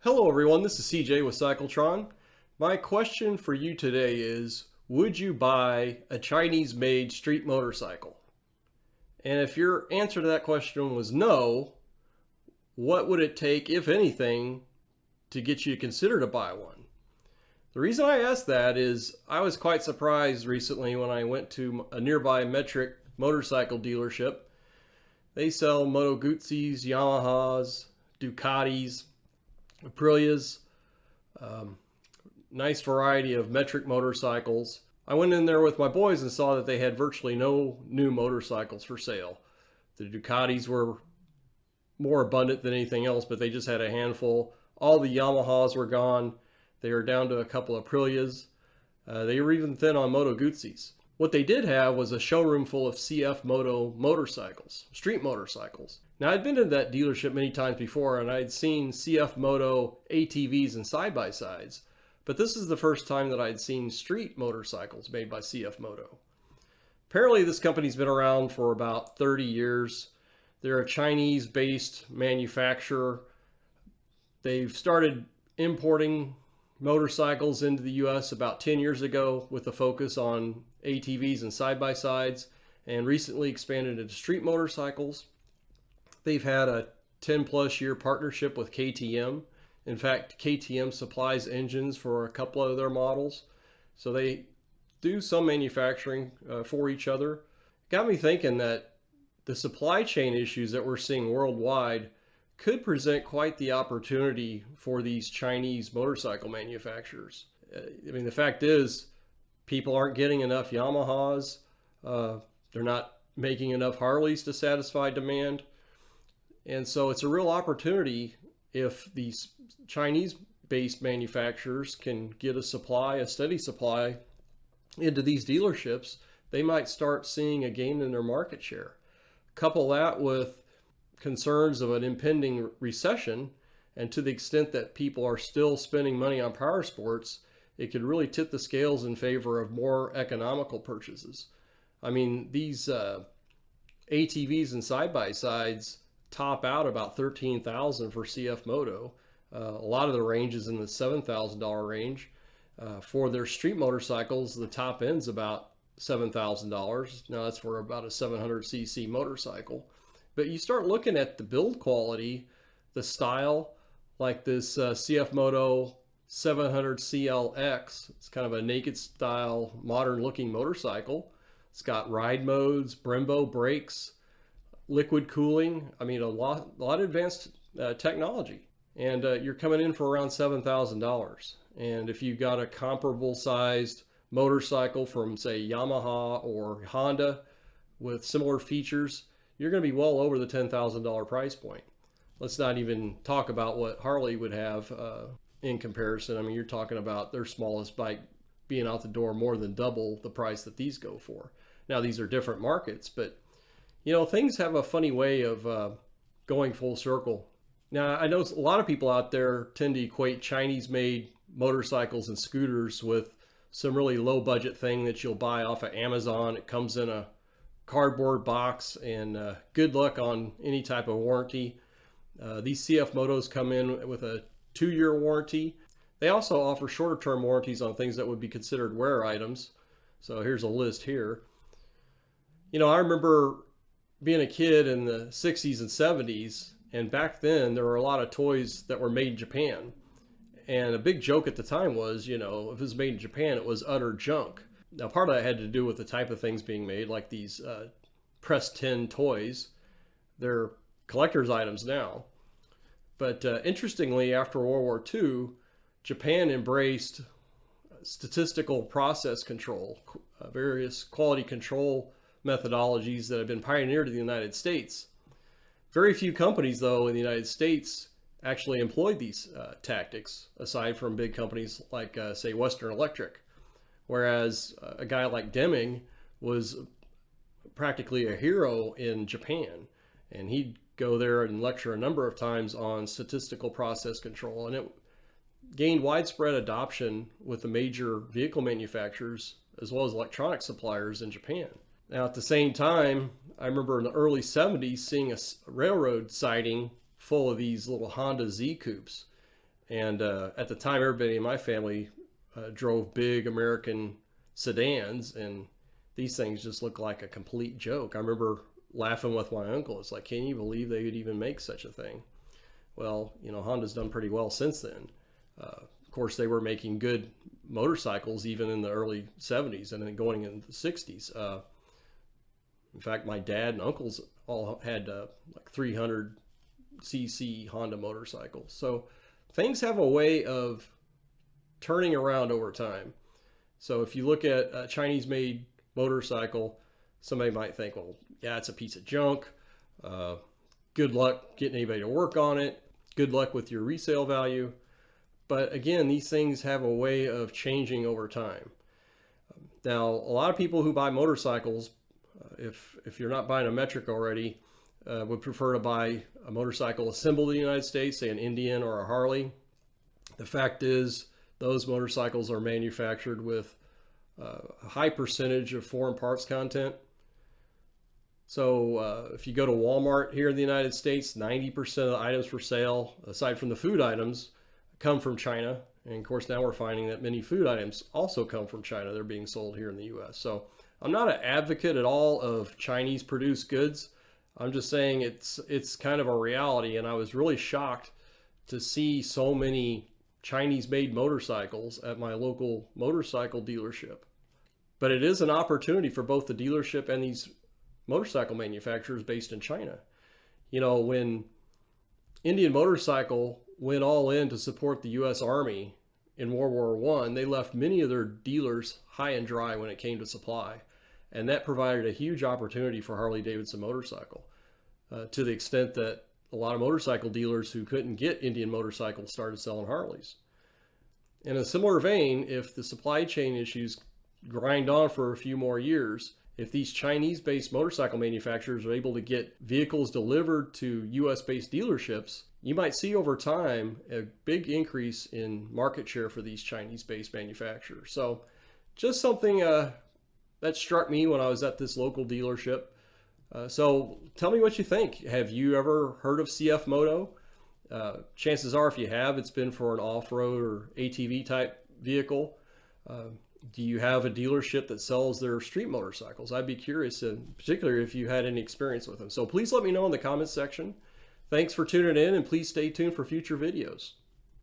Hello everyone, this is CJ with Cyclotron. My question for you today is, would you buy a Chinese-made street motorcycle? And if your answer to that question was no, what would it take, if anything, to get you to consider to buy one? The reason I asked that is I was quite surprised recently when I went to a nearby metric motorcycle dealership. They sell Moto Guzzi's, Yamahas, Ducatis, Aprilias, nice variety of metric motorcycles. I went in there with my boys and saw that they had virtually no new motorcycles for sale. The Ducatis were more abundant than anything else, but they just had a handful. All the Yamahas were gone. They were down to a couple of Aprilias. They were even thin on Moto Guzzi's. What they did have was a showroom full of CF Moto motorcycles, street motorcycles. Now, I'd been to that dealership many times before, and I'd seen CF Moto ATVs and side-by-sides, but this is the first time that I'd seen street motorcycles made by CF Moto. Apparently, this company's been around for about 30 years. They're a Chinese-based manufacturer. They've started importing motorcycles into the US about 10 years ago with a focus on ATVs and side-by-sides, and recently expanded into street motorcycles. They've had a 10-plus year partnership with KTM. In fact, KTM supplies engines for a couple of their models, so they do some manufacturing for each other. Got me thinking that the supply chain issues that we're seeing worldwide could present quite the opportunity for these Chinese motorcycle manufacturers. I mean, the fact is, people aren't getting enough Yamahas. They're not making enough Harleys to satisfy demand. And so it's a real opportunity if these Chinese-based manufacturers can get a steady supply into these dealerships. They might start seeing a gain in their market share. Couple that with concerns of an impending recession, and to the extent that people are still spending money on power sports, it could really tip the scales in favor of more economical purchases. I mean, these ATVs and side-by-sides top out about $13,000 for CF Moto. A lot of the range is in the $7,000 range. For their street motorcycles, the top end's about $7,000. Now that's for about a 700cc motorcycle. But you start looking at the build quality, the style, like this CF Moto 700CLX. It's kind of a naked style, modern looking motorcycle. It's got ride modes, Brembo brakes, liquid cooling. I mean, a lot of advanced technology. And you're coming in for around $7,000. And if you've got a comparable sized motorcycle from, say, Yamaha or Honda with similar features, you're going to be well over the $10,000 price point. Let's not even talk about what Harley would have in comparison. I mean, you're talking about their smallest bike being out the door more than double the price that these go for. Now, these are different markets, but you know, things have a funny way of going full circle. Now, I know a lot of people out there tend to equate Chinese-made motorcycles and scooters with some really low-budget thing that you'll buy off of Amazon. It comes in a cardboard box, and good luck on any type of warranty. These CF Motos come in with a 2-year warranty. They also offer shorter-term warranties on things that would be considered wear items. So here's a list here. You know, I remember being a kid in the 60s and 70s, and back then there were a lot of toys that were made in Japan. And a big joke at the time was, you know, if it was made in Japan, it was utter junk. Now, part of that had to do with the type of things being made, like these pressed tin toys. They're collector's items now. But interestingly, after World War II, Japan embraced statistical process control, various quality control methodologies that have been pioneered in the United States. Very few companies, though, in the United States actually employed these tactics, aside from big companies like, say, Western Electric. Whereas a guy like Deming was practically a hero in Japan, and he'd go there and lecture a number of times on statistical process control, and it gained widespread adoption with the major vehicle manufacturers as well as electronic suppliers in Japan. Now, at the same time, I remember in the early 70s seeing a railroad siding full of these little Honda Z coupes. And at the time, everybody in my family drove big American sedans, and these things just looked like a complete joke. I remember laughing with my uncle. It's like, can you believe they would even make such a thing? Well, you know, Honda's done pretty well since then. Of course, they were making good motorcycles even in the early 70s and then going into the 60s. In fact, my dad and uncles all had like 300cc Honda motorcycles. So things have a way of turning around over time. So if you look at a Chinese-made motorcycle, somebody might think, well, yeah, it's a piece of junk. Good luck getting anybody to work on it. Good luck with your resale value. But again, these things have a way of changing over time. Now, a lot of people who buy motorcycles, if you're not buying a metric already, would prefer to buy a motorcycle assembled in the United States, say an Indian or a Harley. The fact is, those motorcycles are manufactured with a high percentage of foreign parts content. So if you go to Walmart here in the United States, 90% of the items for sale, aside from the food items, come from China. And of course, now we're finding that many food items also come from China. They're being sold here in the US. So I'm not an advocate at all of Chinese produced goods. I'm just saying it's kind of a reality. And I was really shocked to see so many Chinese made motorcycles at my local motorcycle dealership. But it is an opportunity for both the dealership and these motorcycle manufacturers based in China. You know, when Indian Motorcycle went all in to support the U.S. Army in World War I, they left many of their dealers high and dry when it came to supply. And that provided a huge opportunity for Harley-Davidson motorcycle, to the extent that a lot of motorcycle dealers who couldn't get Indian motorcycles started selling Harleys. In a similar vein, if the supply chain issues grind on for a few more years, if these Chinese-based motorcycle manufacturers are able to get vehicles delivered to US-based dealerships, you might see over time a big increase in market share for these Chinese-based manufacturers. So just something that struck me when I was at this local dealership. So tell me what you think. Have you ever heard of CF Moto? Chances are, if you have, it's been for an off-road or ATV type vehicle. Do you have a dealership that sells their street motorcycles? I'd be curious, particularly if you had any experience with them. So please let me know in the comments section. Thanks for tuning in, and please stay tuned for future videos.